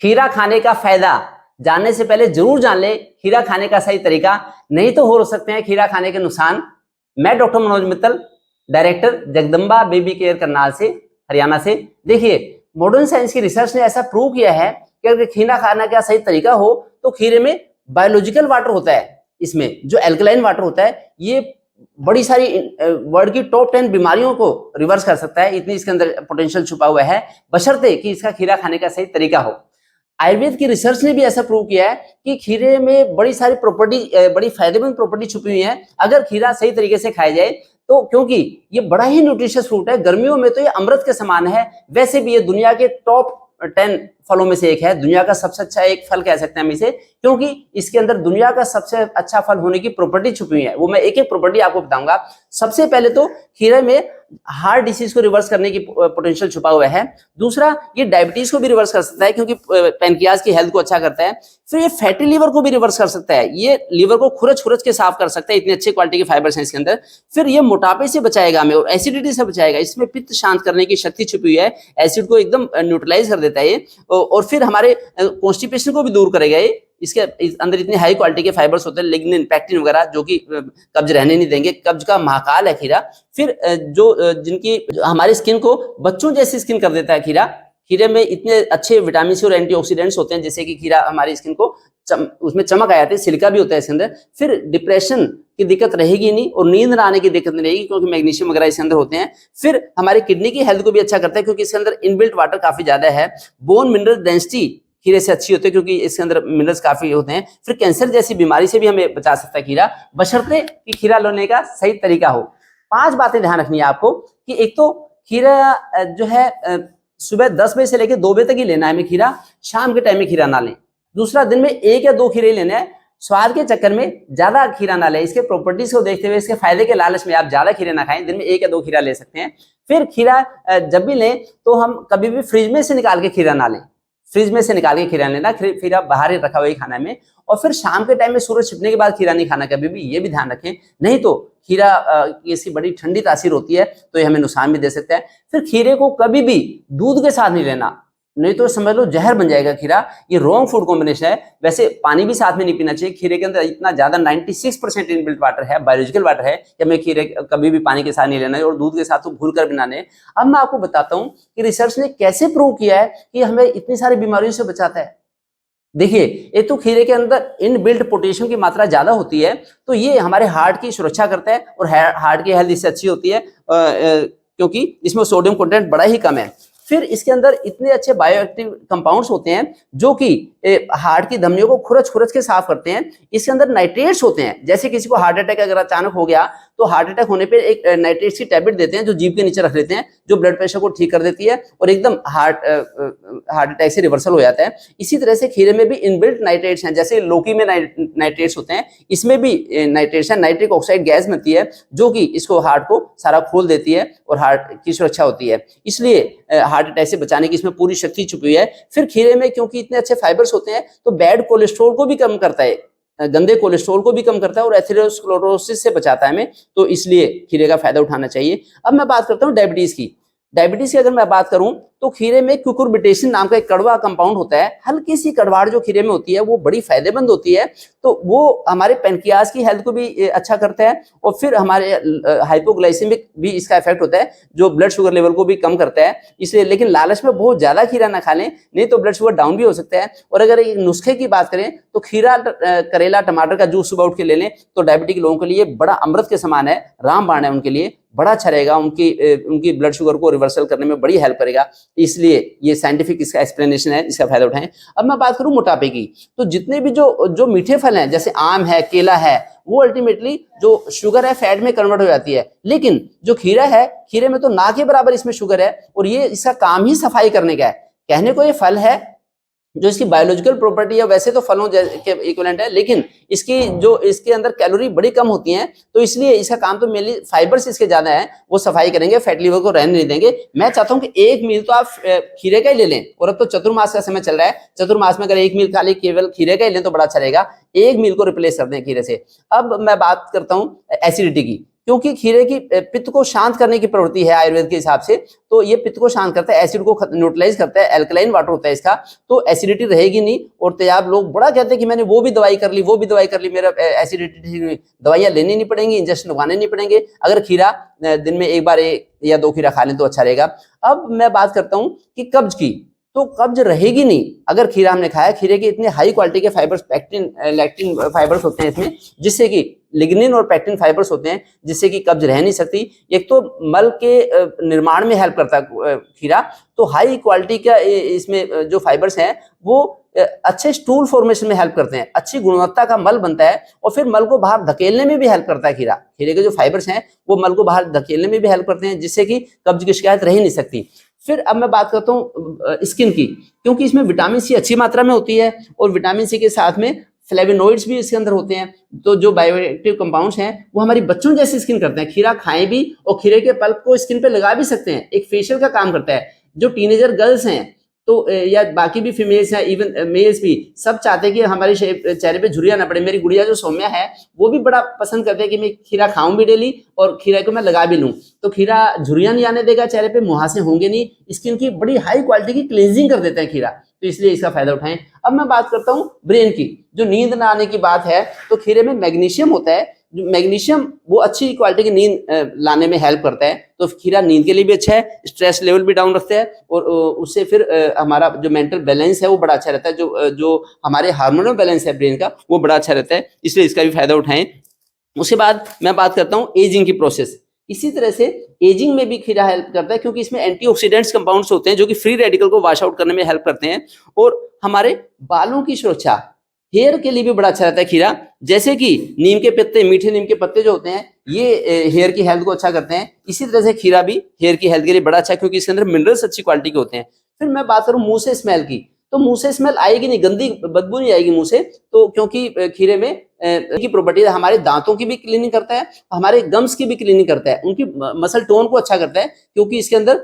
खीरा खाने का फायदा जानने से पहले जरूर जान ले खीरा खाने का सही तरीका, नहीं तो हो सकते हैं खीरा खाने के नुकसान। मैं doctor Manoj Mittal, director Jagdamba baby care Karnal से, हरियाणा से। देखिए, मॉडर्न साइंस की रिसर्च ने ऐसा प्रूव किया है कि अगर खीरा खाने का सही तरीका हो तो खीरे में बायोलॉजिकल वाटर होता है, इसमें जो एल्कलाइन वाटर होता है, ये बड़ी सारी वर्ल्ड की टॉप 10 बीमारियों को रिवर्स कर सकता है। इतनी इसके अंदर पोटेंशियल छुपा हुआ है, बशर्ते कि इसका खीरा खाने का सही तरीका हो। आयुर्वेद की रिसर्च ने भी ऐसा प्रूव किया है कि खीरे में बड़ी सारी प्रॉपर्टी, बड़ी फायदेमंद प्रॉपर्टी छुपी हुई है अगर खीरा सही तरीके से खाया जाए तो, क्योंकि ये बड़ा ही न्यूट्रिशियस फ्रूट है। गर्मियों में तो ये अमृत के समान है। वैसे भी ये दुनिया के टॉप 10 फलों में से एक है, दुनिया का सबसे अच्छा एक फल कह सकते हैं हम इसे, क्योंकि इसके अंदर दुनिया का सबसे अच्छा फल होने की प्रॉपर्टी छुपी हुई है। वो मैं एक एक प्रॉपर्टी आपको बताऊंगा। सबसे पहले तो खीरे में हार्ट डिसीज को रिवर्स करने की पोटेंशियल छुपा हुआ है। दूसरा, ये डायबिटीज को भी रिवर्स कर सकता है क्योंकि पैनक्रियाज की हेल्थ को अच्छा करता है। फिर ये फैटी लीवर को भी रिवर्स कर सकता है, ये लीवर को खुरच खुरच के साफ कर सकता है, इतनी अच्छी क्वालिटी के फाइबर्स हैं इसके अंदर। फिर ये मोटापे से बचाएगा हमें और एसिडिटी से बचाएगा, इसमें पित्त शांत करने की शक्ति छुपी हुई है, एसिड को एकदम न्यूट्रलाइज कर देता है ये। और फिर हमारे कॉन्स्टिपेशन को भी दूर करेगा ये। इसके अंदर इतनी हाई क्वालिटी के फाइबर्स होते हैं, लिग्निन, पैक्टिन वगैरह, जो कि कब्ज रहने नहीं देंगे। कब्ज का महाकाल है खीरा। फिर जो जिनकी हमारी स्किन को बच्चों जैसी स्किन कर देता है खीरा। खीरे में इतने अच्छे विटामिन सी और एंटीऑक्सीडेंट्स होते हैं, जैसे कि खीरा हमारी स्किन को उसमें चमक आ जाती है, सिलिका भी होता है इसके अंदर। फिर डिप्रेशन की दिक्कत रहेगी नहीं और नींद ना आने की दिक्कत नहीं रहेगी, क्योंकि मैग्नीशियम वगैरह इसके अंदर होते हैं। फिर हमारी किडनी की हेल्थ को भी अच्छा करता है, क्योंकि इसके अंदर इनबिल्ट वाटर काफी ज्यादा है। बोन मिनरल डेंसिटी खीरे से अच्छी होती है, क्योंकि इसके अंदर मिनरल्स काफी होते हैं। फिर कैंसर जैसी बीमारी से भी हमें बचा सकता है खीरा, बशर्ते कि खीरा लेने का सही तरीका हो। 5 बातें ध्यान रखनी है आपको कि एक तो खीरा जो है सुबह 10 बजे से लेकर 2 बजे तक ही लेना है हमें खीरा, शाम के टाइम में खीरा ना लें। दूसरा, दिन में 1 या 2 खीरे लेने हैं, स्वाद के चक्कर में ज्यादा खीरा ना लें। इसके प्रॉपर्टीज को देखते हुए, इसके फायदे के लालच में आप ज्यादा खीरे ना खाएं, दिन में 1 या 2 खीरा ले सकते हैं। फिर खीरा जब भी लें तो हम कभी भी फ्रिज में से निकाल के खीरा ना लें, फ्रिज में से निकाल के खीरा लेना, खीरा बाहर ही रखा हुआ ही खाना में। और फिर शाम के टाइम में सूरज छिपने के बाद खीरा नहीं खाना कभी भी, ये भी ध्यान रखें, नहीं तो खीरा की इसकी बड़ी ठंडी तासीर होती है तो ये हमें नुकसान भी दे सकता है। फिर खीरे को कभी भी दूध के साथ नहीं लेना, नहीं तो समझ लो जहर बन जाएगा खीरा। ये रॉन्ग फूड कॉम्बिनेशन है। वैसे पानी भी साथ में नहीं पीना चाहिए, खीरे के अंदर इतना ज्यादा 96% इनबिल्ट वाटर है, बायोलॉजिकल वाटर है कि हमें खीरे कभी भी पानी के साथ नहीं लेना है, और दूध के साथ तो भूल कर भी ना लें। अब मैं आपको बताता हूं कि रिसर्च ने कैसे प्रूव किया है कि हमें इतनी सारी बीमारियों से बचाता है। देखिए, एक तो खीरे के अंदर इनबिल्ट पोटेशियम की मात्रा ज्यादा होती है, तो ये हमारे हार्ट की सुरक्षा करता है और हार्ट की हेल्थ इससे अच्छी होती है, क्योंकि इसमें सोडियम कंटेंट बड़ा ही कम है। फिर इसके अंदर इतने अच्छे बायोएक्टिव कंपाउंड्स होते हैं जो कि हार्ट की धमनियों को खुरच खुरच के साफ करते हैं। इसके अंदर नाइट्रेट्स होते हैं, जैसे किसी को हार्ट अटैक अगर अचानक हो गया तो हार्ट अटैक होने पे एक नाइट्रेट्स की टैबलेट देते हैं जो जीभ के नीचे रख लेते हैं, जो ब्लड प्रेशर को ठीक कर देती है और एकदम हार्ट अटैक से रिवर्सल हो जाता है। इसी तरह से खीरे में भी इनबिल्ट नाइट्रेट्स हैं, जैसे लौकी में नाइट्रेट्स होते हैं, इसमें भी नाइट्रेट्स है। नाइट्रिक ऑक्साइड गैस बनती है जो कि इसको हार्ट को सारा खोल देती है और हार्ट की सुरक्षा होती है, इसलिए हार्ट अटैक से बचाने की इसमें पूरी शक्ति छुपी हुई है। फिर खीरे में क्योंकि इतने अच्छे फाइबर्स होते हैं तो बैड कोलेस्ट्रॉल को भी कम करता है, गंदे कोलेस्ट्रॉल को भी कम करता है और एथेरोस्क्लेरोसिस से बचाता है हमें, तो इसलिए खीरे का फायदा उठाना चाहिए। अब मैं बात करता हूँ डायबिटीज की। डायबिटीज की अगर मैं बात करूं तो खीरे में क्यूकुरबिटेसिन नाम का एक कड़वा कंपाउंड होता है। हल्की सी कड़वाहट जो खीरे में होती है वो बड़ी फायदेमंद होती है, तो वो हमारे पैनक्रियाज की हेल्थ को भी अच्छा करता है और फिर हमारे हाइपोग्लाइसेमिक भी इसका इफेक्ट होता है जो ब्लड शुगर लेवल को भी कम करता है। इसलिए लेकिन लालच में बहुत ज्यादा खीरा ना खा लें, नहीं तो ब्लड शुगर डाउन भी हो सकता है। और अगर एक नुस्खे की बात करें तो खीरा, करेला, टमाटर का जूस सुबह उठ के ले लें तो डायबिटिक लोगों के लिए बड़ा अमृत के समान है, रामबाण है उनके लिए, बड़ा अच्छा रहेगा, उनकी ब्लड शुगर को रिवर्सल करने में बड़ी हेल्प करेगा। इसलिए ये साइंटिफिक इसका एक्सप्लेनेशन है, इसका फायदा उठाएं। अब मैं बात करूं मोटापे की, तो जितने भी जो मीठे फल हैं जैसे आम है, केला है, वो अल्टीमेटली जो शुगर है फैट में कन्वर्ट हो जाती है, लेकिन जो खीरा है, खीरे में तो ना के बराबर इसमें शुगर है और ये इसका काम ही सफाई करने का है। कहने को ये फल है जो इसकी बायोलॉजिकल प्रॉपर्टी है वैसे तो फलों के इक्विवेलेंट है, लेकिन इसके अंदर कैलोरी बड़ी कम होती हैं, तो इसलिए इसका काम तो मेनली फाइबर्स इसके ज्यादा है, वो सफाई करेंगे, फैट लीवर को रहने नहीं देंगे। मैं चाहता हूं कि एक मील तो आप खीरे का ही ले लें, और अब तो चतुर्मास का समय चल रहा है, चतुर्मास में अगर एक मील खाली केवल खीरे का ही लें तो बड़ा अच्छा रहेगा, एक मील को रिप्लेस कर दें खीरे से। अब मैं बात करता हूँ एसिडिटी की। क्योंकि खीरे की पित्त को शांत करने की प्रवृत्ति है आयुर्वेद के हिसाब से, तो ये पित्त को शांत करता है, एसिड को न्यूट्रलाइज करता है, एल्कलाइन वाटर होता है इसका, तो एसिडिटी रहेगी नहीं। और तेजाब लोग बड़ा कहते हैं कि मैंने वो भी दवाई कर ली, वो भी दवाई कर ली, मेरा एसिडिटी ठीक नहीं, दवाइयाँ लेनी नहीं पड़ेंगी, इंजेक्शन लगवाने नहीं पड़ेंगे, अगर खीरा दिन में एक बार 1 या 2 खीरा खा लें तो अच्छा रहेगा। अब मैं बात करता हूँ कि कब्ज की, तो कब्ज रहेगी नहीं अगर खीरा हमने खाया। खीरे के इतने हाई क्वालिटी के फाइबर्स, पैक्टिन लैक्टिन फाइबर्स होते हैं इसमें, जिससे कि लिग्निन और पैक्टिन फाइबर्स होते हैं, जिससे कि कब्ज रह नहीं सकती। एक तो मल के निर्माण में हेल्प करता है खीरा, तो हाई क्वालिटी का इसमें जो फाइबर्स हैं वो अच्छे स्टूल फॉर्मेशन में हेल्प करते हैं, अच्छी गुणवत्ता का मल बनता है, और फिर मल को बाहर धकेलने में भी हेल्प करता है खीरा। खीरे के जो फाइबर्स हैं वो मल को बाहर धकेलने में भी हेल्प करते हैं, जिससे कि कब्ज की शिकायत रह ही नहीं सकती। फिर अब मैं बात करता हूँ स्किन की, क्योंकि इसमें विटामिन सी अच्छी मात्रा में होती है, और विटामिन सी के साथ में फ्लेवोनॉइड्स भी इसके अंदर होते हैं, तो जो बायोएक्टिव कंपाउंड्स हैं वो हमारी बच्चों जैसी स्किन करते हैं। खीरा खाएं भी, और खीरे के पल्प को स्किन पे लगा भी सकते हैं, एक फेशियल का काम करता है। जो टीनेजर गर्ल्स हैं तो या बाकी भी फीमेल्स हैं, इवन मेल्स भी, सब चाहते हैं कि हमारे चेहरे पे झुर्रियां ना पड़े। मेरी गुड़िया जो सौम्या है वो भी बड़ा पसंद करते हैं कि मैं खीरा खाऊं भी डेली, और खीरा को मैं लगा भी लूं, तो खीरा झुर्रियां नहीं आने देगा चेहरे पे, मुहासे होंगे नहीं, स्किन की बड़ी हाई क्वालिटी की क्लींजिंग कर देता है खीरा, तो इसलिए इसका फायदा उठाएं। अब मैं बात करता हूँ ब्रेन की, जो नींद ना आने की बात है, तो खीरे में मैग्नीशियम होता है, जो मैग्नीशियम वो अच्छी क्वालिटी की नींद लाने में हेल्प करता है, तो खीरा नींद के लिए भी अच्छा है, स्ट्रेस लेवल भी डाउन रखता है, और उससे फिर हमारा जो मेंटल बैलेंस है वो बड़ा अच्छा रहता है, जो हमारे हार्मोनल बैलेंस है ब्रेन का वो बड़ा अच्छा रहता है, इसलिए इसका भी फायदा उठाएं। उसके बाद मैं बात करता हूँ एजिंग की प्रोसेस। इसी तरह से एजिंग में भी खीरा हेल्प करता है, क्योंकि इसमें एंटीऑक्सीडेंट्स कंपाउंड्स होते हैं जो कि फ्री रेडिकल को वॉश आउट करने में हेल्प करते हैं, और हमारे बालों की सुरक्षा, हेयर के लिए भी बड़ा अच्छा रहता है खीरा। जैसे कि नीम के पत्ते, मीठे नीम के पत्ते जो होते हैं, ये हेयर की हेल्थ को अच्छा करते हैं, इसी तरह से खीरा भी हेयर की हेल्थ के लिए बड़ा अच्छा है, क्योंकि इसके अंदर मिनरल्स अच्छी क्वालिटी के होते हैं। फिर मैं बात करूं मुंह से स्मेल की, तो मुंह से स्मेल आएगी नहीं, गंदी बदबू नहीं आएगी मुंह से, तो क्योंकि खीरे में की प्रॉपर्टी है, हमारे दांतों की भी क्लीनिंग करता है, हमारे गम्स की भी क्लीनिंग करता है, उनकी मसल टोन को अच्छा करता है, क्योंकि इसके अंदर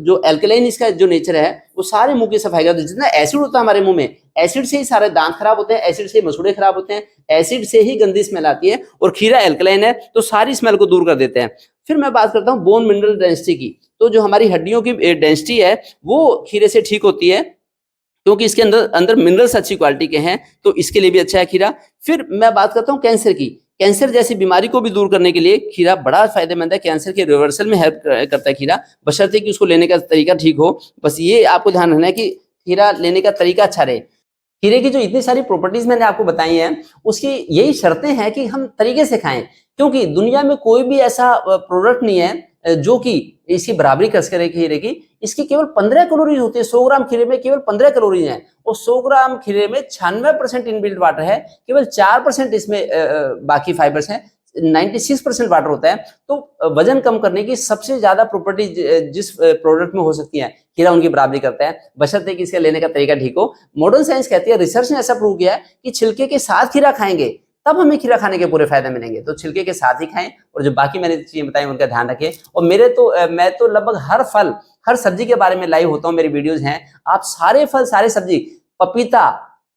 जो एल्कलाइन इसका जो नेचर है वो सारे मुंह की सफाई करता है। जितना एसिड होता है हमारे मुंह में, एसिड से ही सारे दांत खराब होते हैं, एसिड से मसूड़े खराब होते हैं, एसिड से ही गंदी स्मेल आती है, और खीरा एल्कलाइन है तो सारी स्मेल को दूर कर देते हैं। फिर मैं बात करता हूँ बोन मिनरल डेंसिटी की, तो जो हमारी हड्डियों की डेंसिटी है वो खीरे से ठीक होती है, क्योंकि इसके अंदर मिनरल्स अच्छी क्वालिटी के हैं, तो इसके लिए भी अच्छा है खीरा। फिर मैं बात करता हूँ कैंसर की, कैंसर जैसी बीमारी को भी दूर करने के लिए खीरा बड़ा फायदेमंद है, कैंसर के रिवर्सल में हेल्प करता है खीरा, बशर्ते कि उसको लेने का तरीका ठीक हो। बस ये आपको ध्यान रखना है कि खीरा लेने का तरीका अच्छा रहे। खीरे की जो इतनी सारी प्रॉपर्टीज मैंने आपको बताई हैं, उसकी यही शर्तें हैं कि हम तरीके से खाएं, क्योंकि दुनिया में कोई भी ऐसा प्रोडक्ट नहीं है जो कि इसकी बराबरी कर सके खीरे की। इसकी केवल 15 कैलोरीज होती है, 100 ग्राम खीरे में केवल 15 कैलोरीज हैं, और 100 ग्राम खीरे में 96% इनबिल्ट वाटर है, केवल 4% इसमें बाकी फाइबर्स हैं, 96% वाटर होता है। तो वजन कम करने की सबसे ज्यादा प्रॉपर्टी जिस प्रोडक्ट में हो सकती है, खीरा उनकी बराबरी करता है, बशर्ते कि इसके लेने का तरीका ठीक हो। मॉडर्न साइंस कहती है, रिसर्च ने ऐसा प्रूव किया है कि छिलके के साथ खीरा खाएंगे तब हमें खीरा खाने के पूरे फायदे मिलेंगे, तो छिलके के साथ ही खाएं, और जो बाकी मैंने चीजें बताई उनका ध्यान रखें। और मैं तो लगभग हर फल हर सब्जी के बारे में लाइव होता हूँ, मेरी वीडियोज हैं, आप सारे फल सारे सब्जी, पपीता,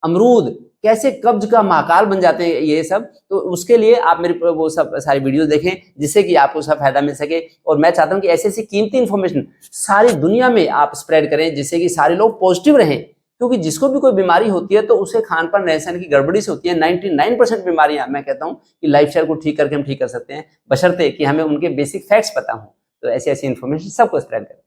अमरूद, कैसे कब्ज का महाकाल बन जाते हैं ये सब, तो उसके लिए आप मेरे वो सब सारी वीडियोस देखें, जिससे कि आपको सब फायदा मिल सके। और मैं चाहता हूं कि ऐसी ऐसी कीमती इंफॉर्मेशन सारी दुनिया में आप स्प्रेड करें, जिससे कि सारे लोग पॉजिटिव रहें, क्योंकि जिसको भी कोई बीमारी होती है तो उसे खान पान रहन की गड़बड़ी से होती है। 99% बीमारियां मैं कहता हूं कि लाइफस्टाइल को ठीक करके हम ठीक कर सकते हैं, बशर्ते कि हमें उनके बेसिक फैक्ट्स पता हों। तो ऐसी ऐसी इन्फॉर्मेशन सबको स्प्रेड करें।